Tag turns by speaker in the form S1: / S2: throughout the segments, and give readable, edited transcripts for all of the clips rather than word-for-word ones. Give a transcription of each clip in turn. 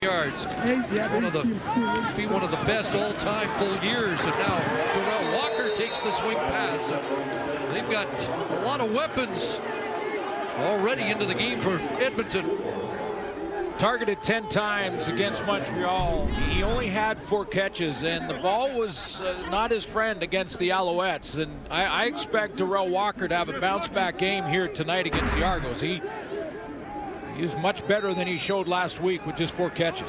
S1: yards. One of the best all-time full years, and now Darrell Walker takes the swing pass. They've got a lot of weapons already into the game for Edmonton.
S2: Targeted 10 times against Montreal. He only had 4 catches, and the ball was not his friend against the Alouettes. And I expect Darrell Walker to have a bounce-back game here tonight against the Argos. He is much better than he showed last week with just 4 catches.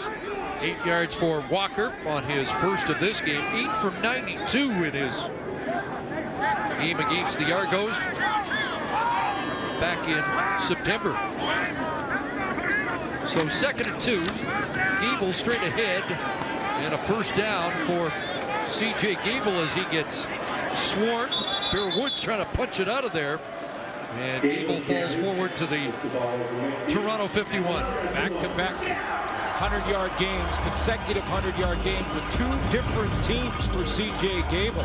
S1: 8 yards for Walker on his first of this game. 8 from 92 in his game against the Argos back in September. So 2nd and 2, Gable straight ahead, and a first down for C.J. Gable as he gets swarmed. Bear Woods trying to punch it out of there. And Gable falls forward to the Toronto 51.
S2: Back-to-back 100-yard games, consecutive 100-yard games with 2 different teams for C.J. Gable.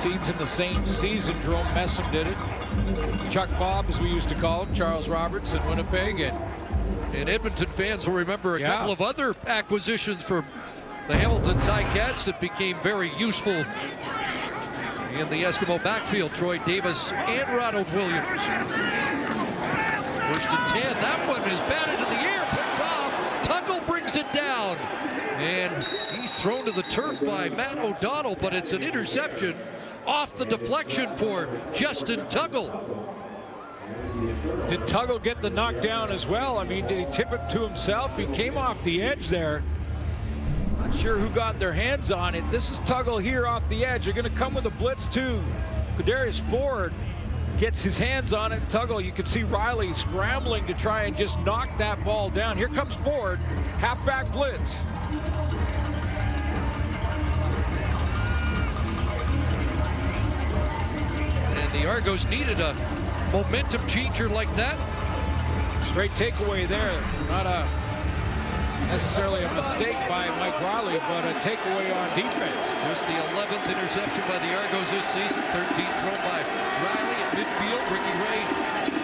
S2: 2 teams in the same season. Jerome Messam did it. Chuck Bob, as we used to call him, Charles Roberts in Winnipeg.
S1: And Edmonton fans will remember a couple of other acquisitions for the Hamilton Ticats that became very useful in the Eskimo backfield. Troy Davis and Ronald Williams. 1st and 10. That one is batted in the air. Picked off. Tuggle brings it down. And he's thrown to the turf by Matt O'Donnell, but it's an interception off the deflection for Justin Tuggle.
S2: Did Tuggle get the knockdown as well? I mean, did he tip it to himself? He came off the edge there. Not sure who got their hands on it. This is Tuggle here off the edge. They're going to come with a blitz too. Kadarius Ford gets his hands on it. Tuggle, you can see Riley scrambling to try and just knock that ball down. Here comes Ford, halfback blitz.
S1: And the Argos needed a momentum changer like that.
S2: Straight takeaway there. Not necessarily a mistake by Mike Riley, but a takeaway on defense.
S1: Just the 11th interception by the Argos this season. 13th thrown by Riley at midfield. Ricky Ray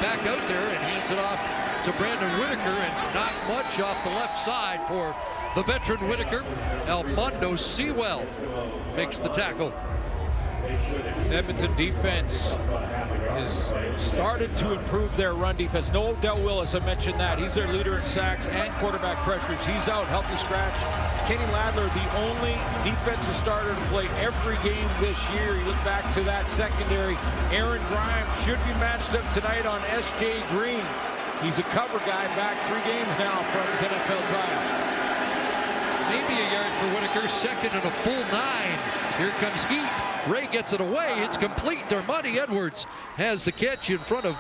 S1: back out there and hands it off to Brandon Whitaker, and not much off the left side for the veteran Whitaker. Almondo Sewell makes the tackle.
S2: This Edmonton defense has started to improve their run defense. No Odell Willis, I mentioned that. He's their leader in sacks and quarterback pressures. He's out, healthy scratch. Kenny Ladler, the only defensive starter to play every game this year. You look back to that secondary. Aaron Grimes should be matched up tonight on S.J. Green. He's a cover guy back 3 games now from his NFL trial.
S1: Maybe a yard for Whitaker, 2nd and a full 9. Here comes Heat. Ray gets it away. It's complete. Darmonte Edwards has the catch in front of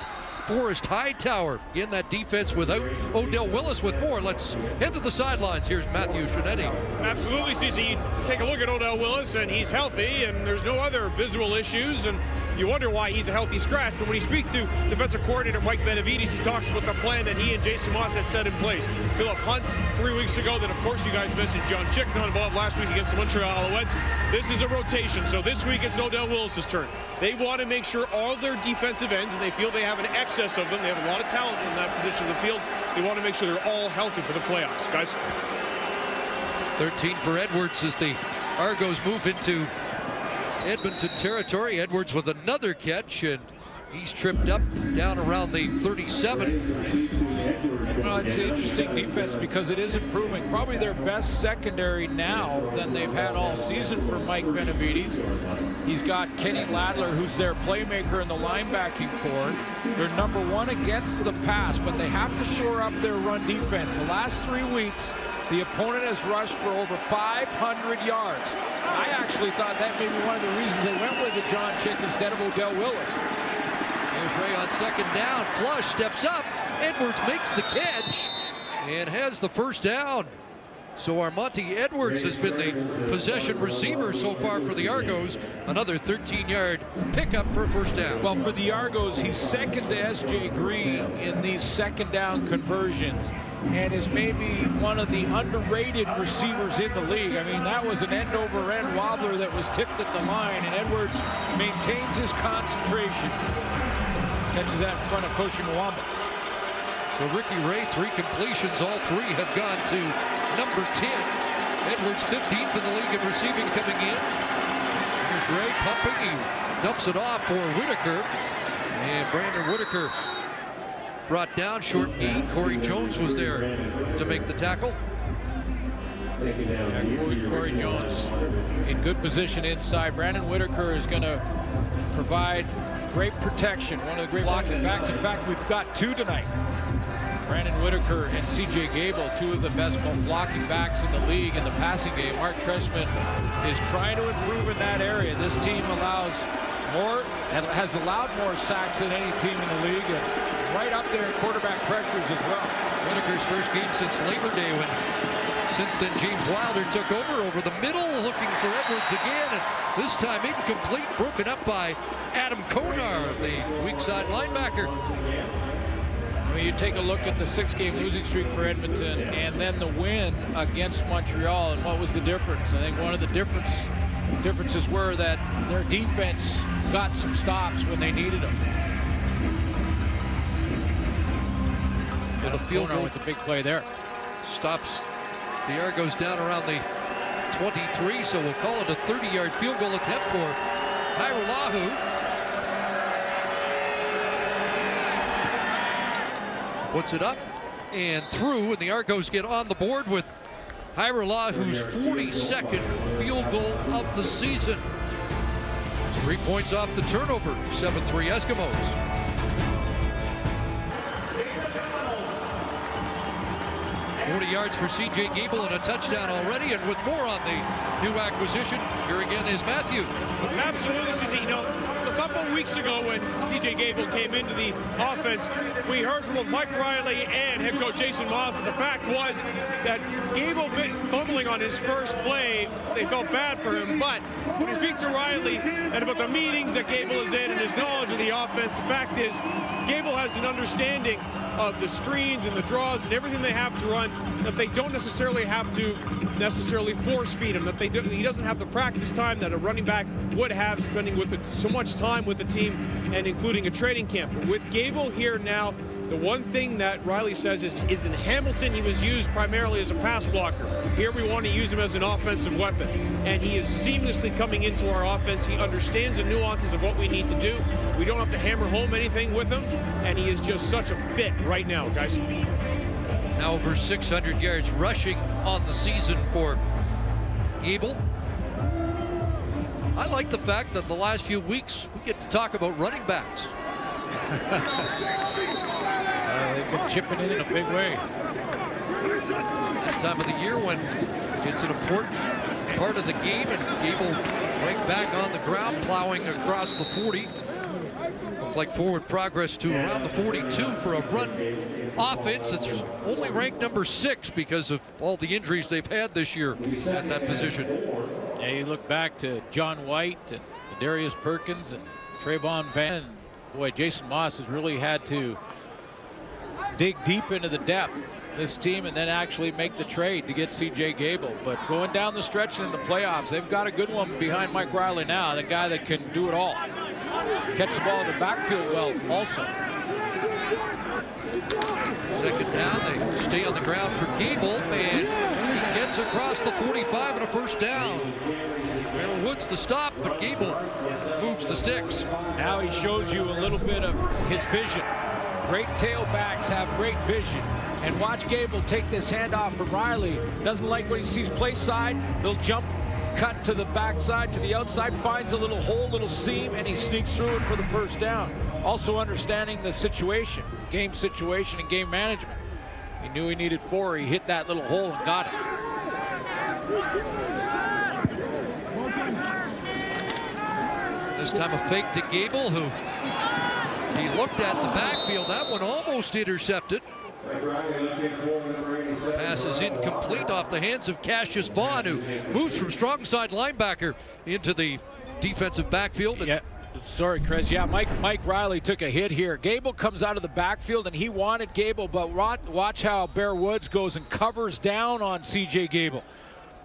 S1: Forrest Hightower in that defense without Odell Willis with more. Let's head to the sidelines. Here's Matthew Shinetti.
S3: Absolutely, CC. Take a look at Odell Willis, and he's healthy, and there's no other visual issues, and you wonder why he's a healthy scratch. But when you speak to defensive coordinator Mike Benavides, he talks about the plan that he and Jason Moss had set in place. Philip Hunt 3 weeks ago. Then, of course, you guys mentioned John Chick not involved last week against the Montreal Alouettes. This is a rotation, so this week it's Odell Willis's turn. They want to make sure all their defensive ends, and they feel they have an excess of them. They have a lot of talent in that position of the field. They want to make sure they're all healthy for the playoffs, guys.
S1: 13 for Edwards as the Argos move into Edmonton territory. Edwards with another catch, and he's tripped up down around the 37.
S2: Well, it's an interesting defense because it is improving. Probably their best secondary now than they've had all season for Mike Benavides. He's got Kenny Ladler, who's their playmaker in the linebacking core. They're number 1 against the pass, but they have to shore up their run defense. The last 3 weeks, the opponent has rushed for over 500 yards. I actually thought that may be one of the reasons they went with the John Chick instead of Odell Willis.
S1: There's Ray on 2nd down. Flush steps up. Edwards makes the catch and has the first down. So Armonte Edwards has been the possession receiver so far for the Argos. Another 13-yard pickup for a first down.
S2: Well, for the Argos, he's 2nd to S.J. Green in these 2nd down conversions, and is maybe one of the underrated receivers in the league. I mean, that was an end-over-end wobbler that was tipped at the line, and Edwards maintains his concentration. Catches that in front of Koshi Mwamba.
S1: For Ricky Ray, 3 completions. All 3 have gone to number 10. Edwards 15th in the league in receiving coming in. Here's Ray pumping. He dumps it off for Whitaker. And Brandon Whitaker brought down, short gain. Corey Jones was there to make the tackle.
S2: Yeah, Corey Jones in good position inside. Brandon Whitaker is going to provide great protection. One of the great blocking backs. In fact, we've got 2 tonight. Brandon Whitaker and C.J. Gable, 2 of the best blocking backs in the league in the passing game. Mark Trestman is trying to improve in that area. This team allows more and has allowed more sacks than any team in the league, and right up there in quarterback pressures as well.
S1: Whitaker's first game since Labor Day, when since then James Wilder took over the middle, looking for Edwards again, and this time incomplete, broken up by Adam Konar, the weak side linebacker.
S2: When you take a look at the 6-game losing streak for Edmonton and then the win against Montreal, and what was the difference? I think one of the differences were that their defense got some stops when they needed them.
S1: With a field goal
S2: with a big play there.
S1: Stops the Argos down around the 23, so we'll call it a 30-yard field goal attempt for Hairolahu. Puts it up and through, and the Argos get on the board with Hairolahu, 42nd field goal of the season. 3 points off the turnover, 7-3 Eskimos. 40 yards for C.J. Gable and a touchdown already, and with more on the new acquisition, here again is Matthew.
S3: Absolutely, Susie. A couple of weeks ago when C.J. Gable came into the offense, we heard from both Mike Riley and head coach Jason Moss that the fact was that Gable fumbling on his first play, they felt bad for him, but when you speak to Riley and about the meetings that Gable is in and his knowledge of the offense, the fact is Gable has an understanding of the screens and the draws and everything they have to run that they don't necessarily have to force feed him, that he doesn't have the practice time that a running back would have, spending so much time with the team and including a training camp. But with Gable here now, the one thing that Riley says is in Hamilton he was used primarily as a pass blocker. Here we want to use him as an offensive weapon, and he is seamlessly coming into our offense. He understands the nuances of what we need to do. We don't have to hammer home anything with him, and he is just such a fit right now, guys.
S1: Now over 600 yards rushing on the season for Gable. I like the fact that the last few weeks we get to talk about running backs.
S2: They've been chipping in a big way.
S1: That time of the year when it's an important part of the game, and Gable right back on the ground, plowing across the 40. Looks like forward progress to around the 42 for a run offense that's only ranked number 6 because of all the injuries they've had this year at that position.
S2: Yeah, you look back to John White and Darius Perkins and Trayvon Van. Boy, Jason Moss has really had to dig deep into the depth this team and then actually make the trade to get C.J. Gable. But going down the stretch and in the playoffs, they've got a good one behind Mike Riley now, the guy that can do it all. Catch the ball in the backfield well also.
S1: Second down, they stay on the ground for Gable, and he gets across the 45 and a first down. Well, Woods the stop, but Gable moves the sticks.
S2: Now he shows you a little bit of his vision. Great tailbacks have great vision. And watch Gable take this handoff from Riley. Doesn't like what he sees play side. They'll jump, cut to the backside, to the outside, finds a little hole, little seam, and he sneaks through it for the first down. Also understanding the situation, game situation and game management. He knew he needed 4. He hit that little hole and got it.
S1: This time a fake to Gable, who he looked at in the backfield. That one almost intercepted. Pass is incomplete off the hands of Cassius Vaughn, who moves from strong side linebacker into the defensive backfield.
S2: Yeah, sorry, Chris. Yeah, Mike Riley took a hit here. Gable comes out of the backfield, and he wanted Gable, but watch how Bear Woods goes and covers down on C.J. Gable.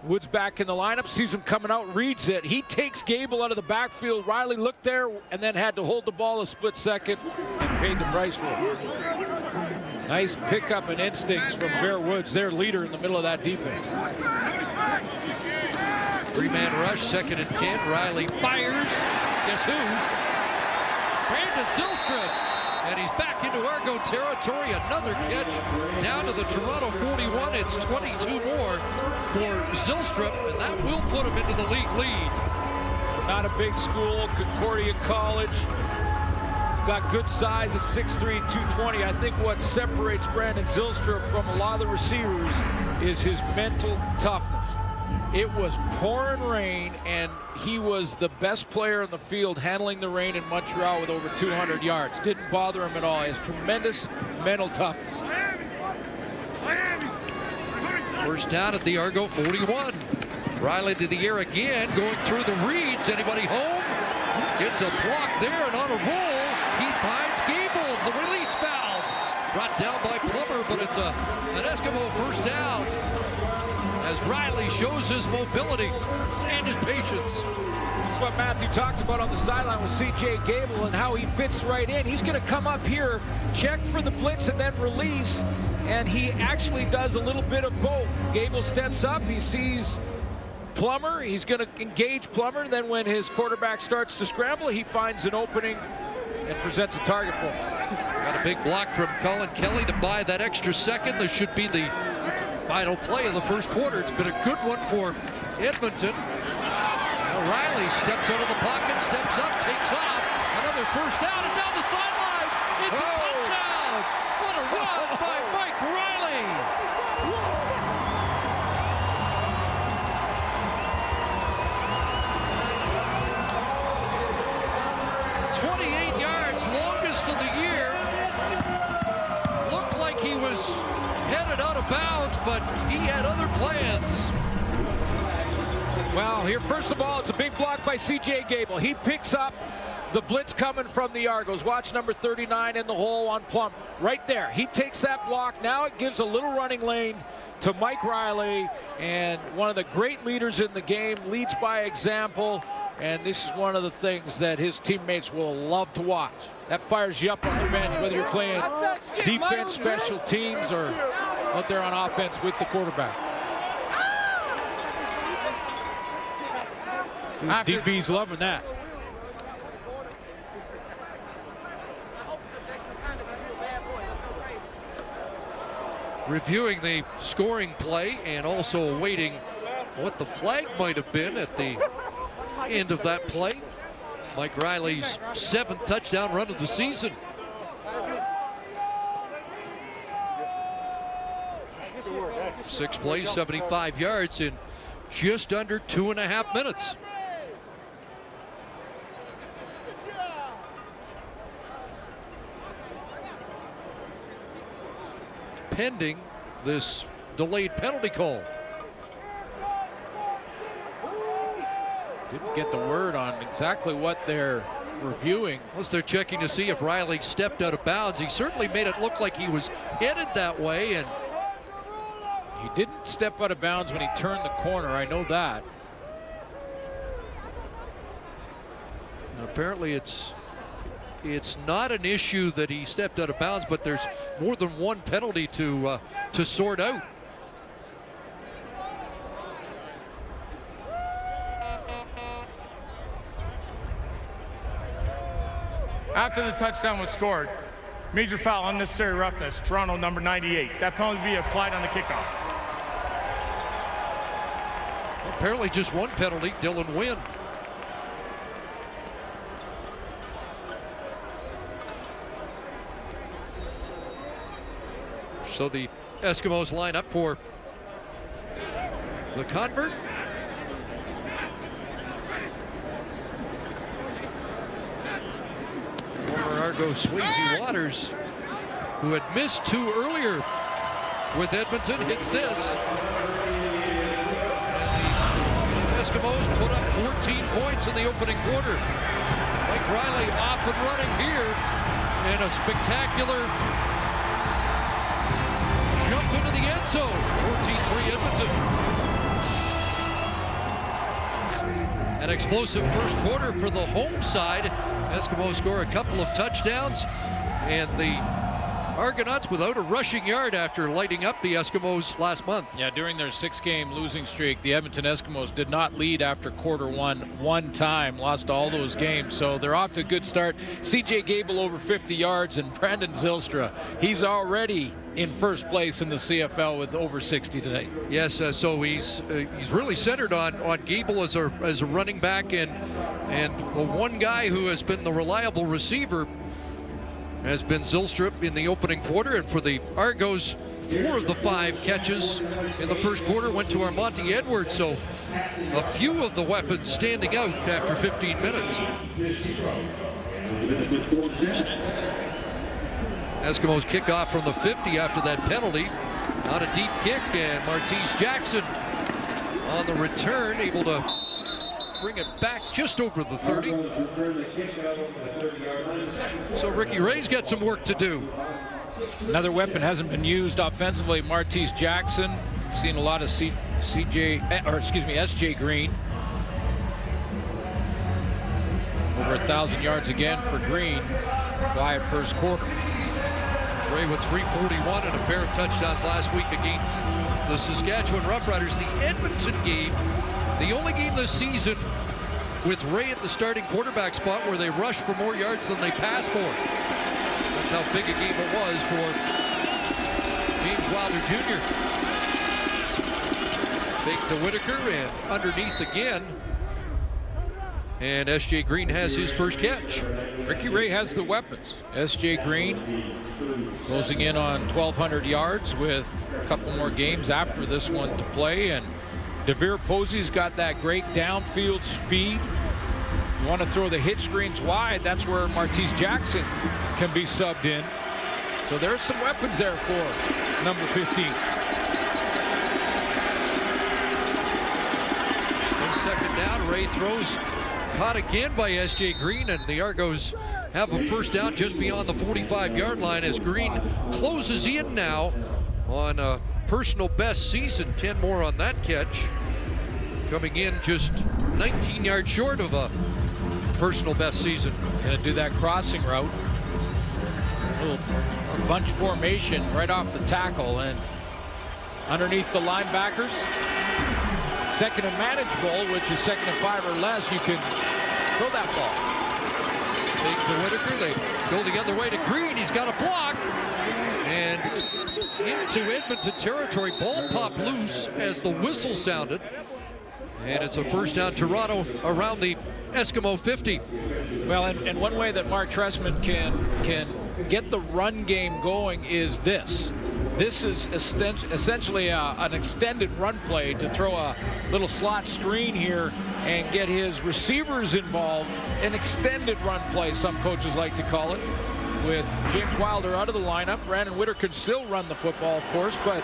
S2: Woods back in the lineup, sees him coming out, reads it. He takes Gable out of the backfield. Riley looked there and then had to hold the ball a split second and paid the price for it. Nice pickup and instincts from Bear Woods, their leader in the middle of that defense.
S1: 3-man rush, 2nd and 10. Riley fires. Guess who? Brandon Zylstra. And he's back into Argo territory. Another catch down to the Toronto 41. It's 22 more for Zylstra, and that will put him into the league lead.
S2: Not a big school, Concordia College. Got good size at 6'3", 220. I think what separates Brandon Zylstra from a lot of the receivers is his mental toughness. It was pouring rain, and he was the best player in the field handling the rain in Montreal with over 200 yards. Didn't bother him at all. He has tremendous mental toughness.
S1: First down at the Argo 41. Riley to the air again, going through the reads. Anybody home? Gets a block there, and on a roll, he finds Gable, the release valve. Brought down by Plummer, but it's an Eskimo first down as Riley shows his mobility and his patience.
S2: That's what Matthew talked about on the sideline with C.J. Gable and how he fits right in. He's going to come up here, check for the blitz, and then release, and he actually does a little bit of both. Gable steps up, he sees Plummer, he's going to engage Plummer, then when his quarterback starts to scramble, he finds an opening and presents a target for him.
S1: Got a big block from Colin Kelly to buy that extra second. This should be the final play of the first quarter. It's been a good one for Edmonton. Now Riley steps out of the pocket, steps up, takes off. Another first down, and down the sideline. It's a touchdown. What a run by Mike Riley. 28 yards, longest of the year. Looked like he was headed out of bounds, but he had other plans.
S2: Well, here, first of all, it's a big block by C.J. Gable. He picks up the blitz coming from the Argos. Watch number 39 in the hole on Plum. Right there. He takes that block. Now it gives a little running lane to Mike Riley, and one of the great leaders in the game, leads by example, and this is one of the things that his teammates will love to watch. That fires you up on the bench, whether you're playing defense, special teams, or out there on offense with the quarterback. DB's loving that.
S1: Reviewing the scoring play and also awaiting what the flag might have been at the end of that play. Mike Riley's 7th touchdown run of the season. Six plays, 75 yards in just under 2.5 minutes. Pending this delayed penalty call.
S2: Didn't get the word on exactly what they're reviewing.
S1: Unless they're checking to see if Riley stepped out of bounds. He certainly made it look like he was headed that way, and
S2: he didn't step out of bounds when he turned the corner. I know that.
S1: And apparently it's not an issue that he stepped out of bounds, but there's more than one penalty to sort out.
S4: After the touchdown was scored, major foul, unnecessary roughness, Toronto number 98. That penalty will be applied on the kickoff.
S1: Apparently just one penalty, Dylan Wynn. So the Eskimos line up for the convert. Former Argo Swayze Waters, who had missed 2 earlier with Edmonton, hits this. And the Eskimos put up 14 points in the opening quarter. Mike Riley off and running here, and a spectacular jump into the end zone. 14-3 Edmonton. An explosive first quarter for the home side. Eskimos score a couple of touchdowns, and the Argonauts without a rushing yard after lighting up the Eskimos last month.
S2: Yeah, during their 6-game losing streak, the Edmonton Eskimos did not lead after quarter one time, lost all those games. So they're off to a good start. CJ Gable over 50 yards, and Brandon Zylstra, he's already in first place in the CFL with over 60 today.
S1: Yes, so he's really centered on Gable as a running back, and the one guy who has been the reliable receiver has been Zylstra in the opening quarter. And for the Argos, 4 of the 5 catches in the first quarter went to Monty Edwards. So a few of the weapons standing out after 15 minutes. Eskimos kick off from the 50 after that penalty on a deep kick, and Martese Jackson on the return, able to bring it back just over the 30. So Ricky Ray's got some work to do.
S2: Another weapon hasn't been used offensively. Martese Jackson, seen a lot of SJ Green. Over 1,000 yards again for Green. Quiet first quarter.
S1: Ray with 341 and a pair of touchdowns last week against the Saskatchewan Roughriders. The Edmonton game, the only game this season with Ray at the starting quarterback spot where they rushed for more yards than they passed for. That's how big a game it was for James Wilder Jr. Fake to Whitaker and underneath again. And S.J. Green has his first catch.
S2: Ricky Ray has the weapons. S.J. Green closing in on 1,200 yards with a couple more games after this one to play. And DeVere Posey's got that great downfield speed. You want to throw the hitch screens wide, that's where Martese Jackson can be subbed in. So there's some weapons there for number 15.
S1: Second down, Ray throws, caught again by S.J. Green, and the Argos have a first down just beyond the 45-yard line as Green closes in now on a personal best season, 10 more on that catch, coming in just 19 yards short of a personal best season.
S2: Gonna do that crossing route, a little bunch formation right off the tackle, and underneath the linebackers. Second and manageable, which is 2nd and 5 or less, you can throw that ball.
S1: Take to Whitaker, they go the other way to Green, he's got a block, and into Edmonton territory. Ball popped loose as the whistle sounded, and it's a first down Toronto around the Eskimo 50.
S2: Well, and one way that Mark Trestman can get the run game going is this. This is essentially an extended run play to throw a little slot screen here and get his receivers involved. An extended run play, some coaches like to call it. With James Wilder out of the lineup, Brandon Whitaker could still run the football, of course, but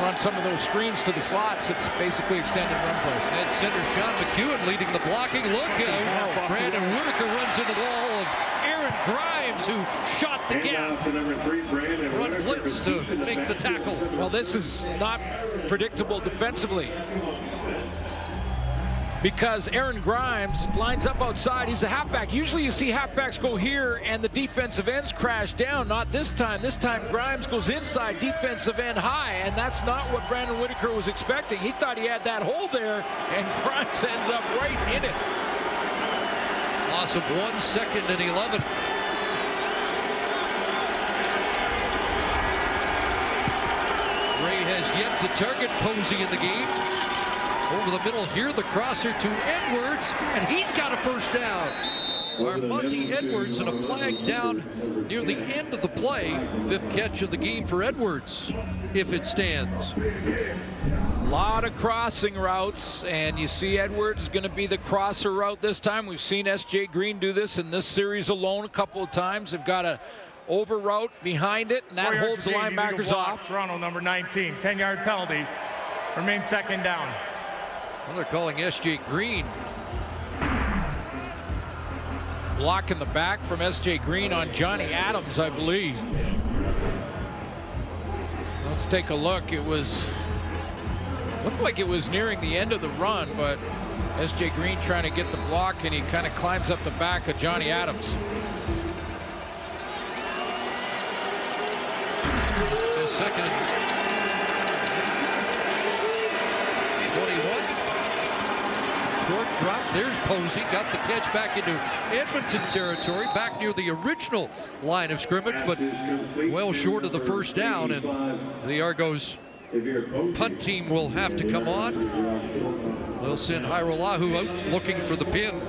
S2: run some of those screens to the slots. It's basically extended run plays.
S1: And center Sean McEwen leading the blocking. Look out. Brandon Whitaker runs into the wall of Aaron Grimes, who shot the gap. Run blitz to make the tackle.
S2: Well, this is not predictable defensively, because Aaron Grimes lines up outside. He's a halfback. Usually you see halfbacks go here and the defensive ends crash down. Not this time. This time Grimes goes inside, defensive end high, and that's not what Brandon Whitaker was expecting. He thought he had that hole there, and Grimes ends up right in it.
S1: Loss of 1 second and 11. Ray has yet to target Posey in the game. Over the middle here, the crosser to Edwards, and he's got a first down. Monty Edwards and a flag down near the end of the play. 5th catch of the game for Edwards, if it stands.
S2: A lot of crossing routes, and you see Edwards is going to be the crosser route this time. We've seen S.J. Green do this in this series alone a couple of times. They've got a over route behind it, and that holds the linebackers off.
S4: Toronto, number 19, 10-yard penalty. Remains 2nd down.
S1: Well, they're calling S.J. Green.
S2: Block in the back from S.J. Green on Johnny Adams, I believe. Let's take a look. It looked like it was nearing the end of the run, but S.J. Green trying to get the block, and he kind of climbs up the back of Johnny Adams.
S1: second and 21. Short drop. There's Posey. Got the catch back into Edmonton territory, back near the original line of scrimmage, but well short of the first down. And the Argos punt team will have to come on. They'll send Hairolahu out looking for the pin.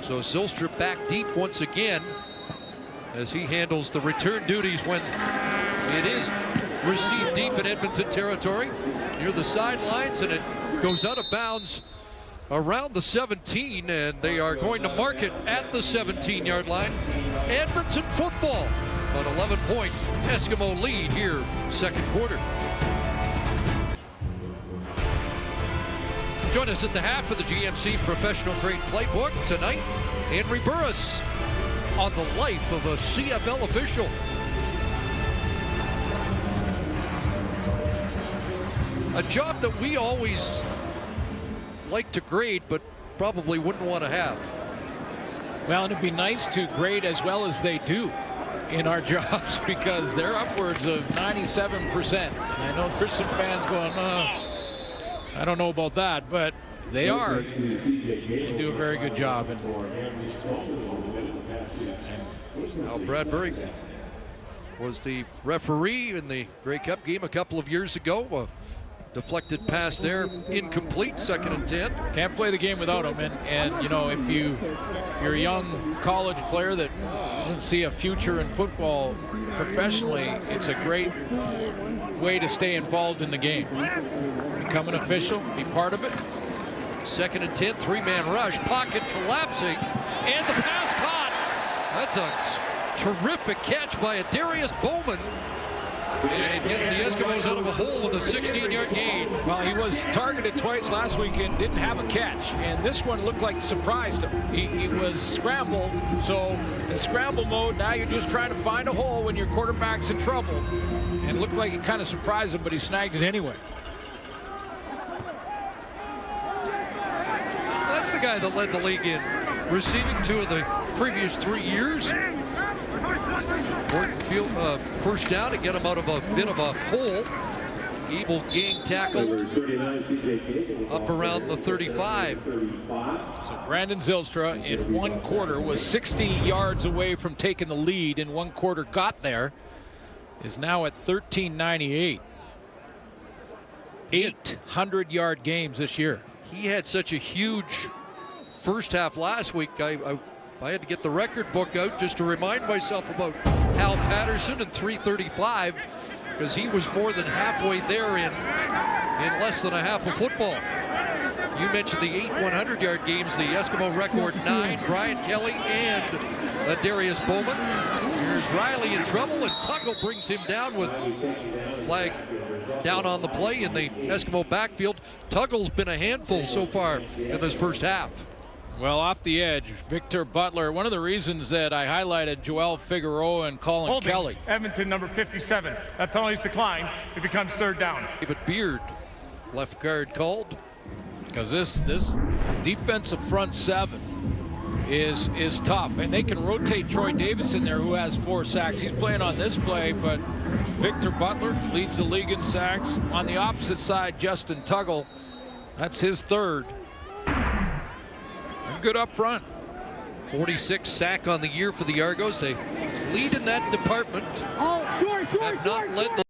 S1: So Zylstra back deep once again as he handles the return duties when it is received deep in Edmonton territory near the sidelines, and it goes out of bounds around the 17, and they are going to mark it at the 17-yard line. Edmonton football, an 11-point Eskimo lead here, second quarter. Join us at the half of the GMC Professional Grade Playbook tonight. Henry Burris on the life of a CFL official. A job that we always like to grade, but probably wouldn't want to have.
S2: Well, it'd be nice to grade as well as they do in our jobs, because they're upwards of 97%. And I know there's some fans going, I don't know about that, but they are. They do a very good job.
S1: Al Bradbury was the referee in the Grey Cup game a couple of years ago. A deflected pass there, incomplete, 2nd and 10.
S2: Can't play the game without him. And you know, if you're a young college player that doesn't see a future in football professionally, it's a great way to stay involved in the game. Become an official, be part of it.
S1: 2nd and 10, 3-man rush, pocket collapsing, and the pass caught. That's a terrific catch by Darius Bowman. And it gets the Eskimos out of a hole with a 16-yard gain.
S2: Well, he was targeted twice last week and didn't have a catch. And this one looked like surprised him. He was scrambled. So in scramble mode, now you're just trying to find a hole when your quarterback's in trouble. And it looked like it kind of surprised him, but he snagged it anyway.
S1: That's the guy that led the league in receiving 2 of the previous 3 years. First down to get him out of a bit of a hole. Gable gang tackled up around the 35.
S2: So Brandon Zylstra in 1 quarter was 60 yards away from taking the lead. In 1 quarter got there. Is now at 1398. 800-yard games this year.
S1: He had such a huge first half last week. I had to get the record book out just to remind myself about Hal Patterson and 335, because he was more than halfway there in less than a half of football. You mentioned the 8 100-yard games, the Eskimo record 9, Brian Kelly and Darius Bowman. Here's Riley in trouble, and Tuggle brings him down with flag down on the play in the Eskimo backfield. Tuggle's been a handful so far in this first half.
S2: Well, off the edge, Victor Butler. One of the reasons that I highlighted Joel Figueroa and Colin Kelly.
S4: Edmonton, number 57. That penalty's declined. It becomes 3rd down.
S1: David Beard, left guard called.
S2: Because this defensive front 7 is tough, and they can rotate Troy Davis in there, who has 4 sacks. He's playing on this play, but Victor Butler leads the league in sacks. On the opposite side, Justin Tuggle, that's his 3rd. Good up front.
S1: 46 sack on the year for the Argos. They lead in that department. Have not led the